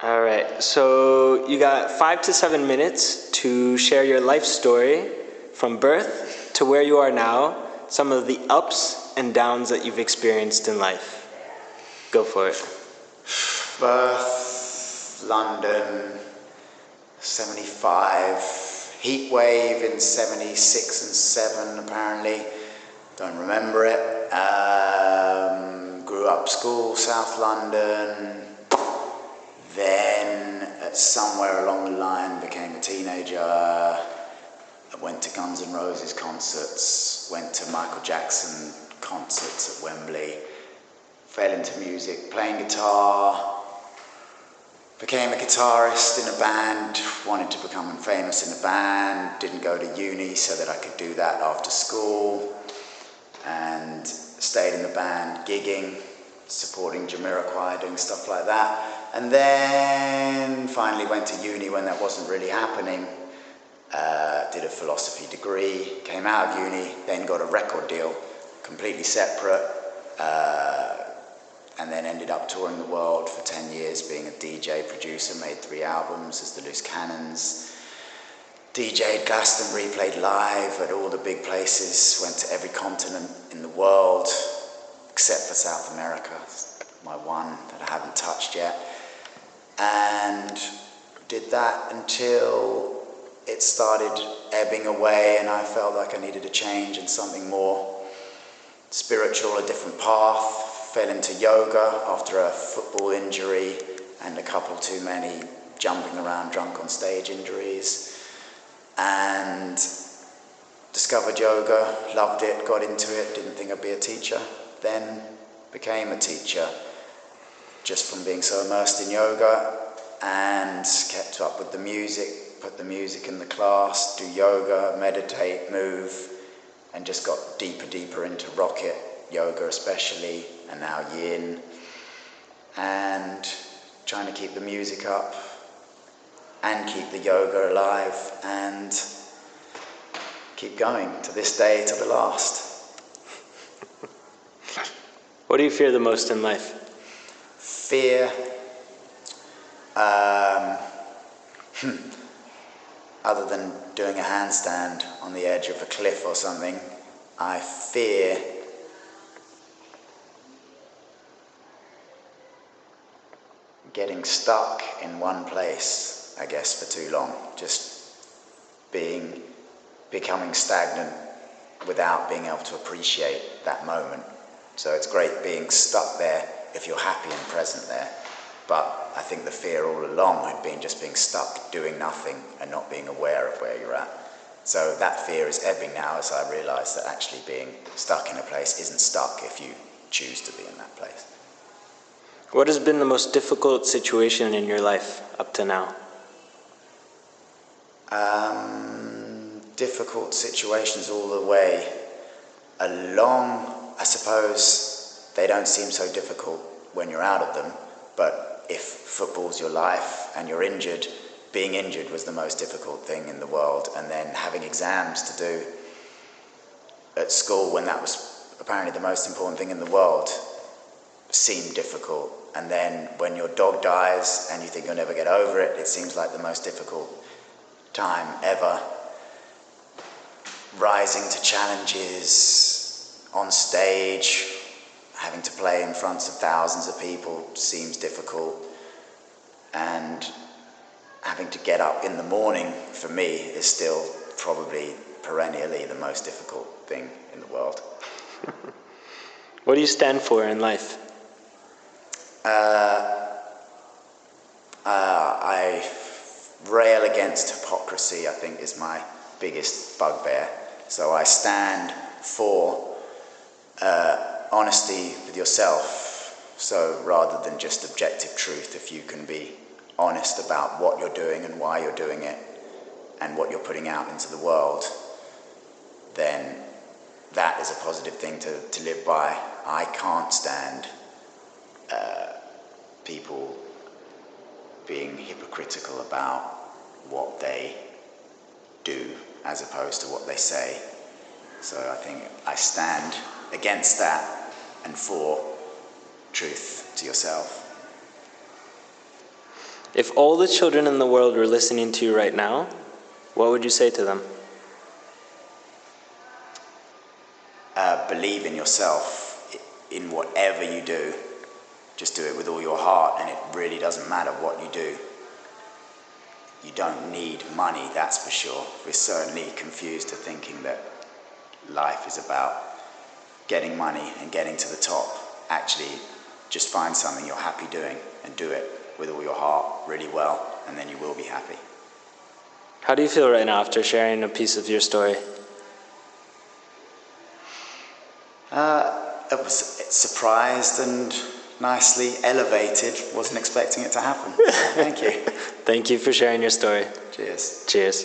All right, so you got 5 to 7 minutes to share your life story from birth to where you are now, some of the ups and downs that you've experienced in life. Go for it. Birth, London, 75, heat wave in 76 and 7 apparently, don't remember it. Grew up school, South London, then somewhere along the line became a teenager, went to Guns N' Roses concerts, went to Michael Jackson concerts at Wembley, fell into music, playing guitar, became a guitarist in a band, wanted to become famous in a band, didn't go to uni so that I could do that after school, and stayed in the band, gigging, supporting Jamiroquai, doing stuff like that. And then finally went to uni when that wasn't really happening, did a philosophy degree, came out of uni, then got a record deal, completely separate, and then ended up touring the world for 10 years, being a DJ, producer, made 3 albums as the Loose Cannons, DJ'd Glastonbury, played live at all the big places, went to every continent in the world, except for South America, my one that I haven't touched yet, and did that until it started ebbing away and I felt like I needed a change and something more spiritual, a different path. Fell into yoga after a football injury and a couple too many jumping around drunk on stage injuries, and discovered yoga, loved it, got into it, didn't think I'd be a teacher, then became a teacher just from being so immersed in yoga, and kept up with the music, put the music in the class, do yoga, meditate, move, and just got deeper into rocket yoga especially, and now yin, and trying to keep the music up and keep the yoga alive and keep going to this day, to the last. What do you fear the most in life? Fear, other than doing a handstand on the edge of a cliff or something, I fear getting stuck in one place, I guess, for too long, just becoming stagnant without being able to appreciate that moment. So it's great being stuck there if you're happy and present there, but I think the fear all along had been just being stuck doing nothing and not being aware of where you're at. So that fear is ebbing now as I realise that actually being stuck in a place isn't stuck if you choose to be in that place. What has been the most difficult situation in your life up to now? Difficult situations all the way along. I suppose they don't seem so difficult when you're out of them, but if football's your life and you're injured, being injured was the most difficult thing in the world, and then having exams to do at school when that was apparently the most important thing in the world seemed difficult. And then when your dog dies and you think you'll never get over it, it seems like the most difficult time ever. Rising to challenges on stage, having to play in front of thousands of people seems difficult. And having to get up in the morning, for me, is still probably perennially the most difficult thing in the world. What do you stand for in life? I rail against hypocrisy, I think, is my biggest bugbear. So I stand for honesty with yourself. So rather than just objective truth, if you can be honest about what you're doing and why you're doing it and what you're putting out into the world, then that is a positive thing to live by. I can't stand people being hypocritical about what they do as opposed to what they say. So I think I stand against that and for truth to yourself. If all the children in the world were listening to you right now, what would you say to them? Believe in yourself, in whatever you do. Just do it with all your heart, and it really doesn't matter what you do. You don't need money, that's for sure. We're certainly confused to thinking that life is about getting money and getting to the top. Actually, just find something you're happy doing and do it with all your heart really well, and then you will be happy. How do you feel right now after sharing a piece of your story? I was surprised and nicely elevated. Wasn't expecting it to happen. Thank you. Thank you for sharing your story. Cheers. Cheers.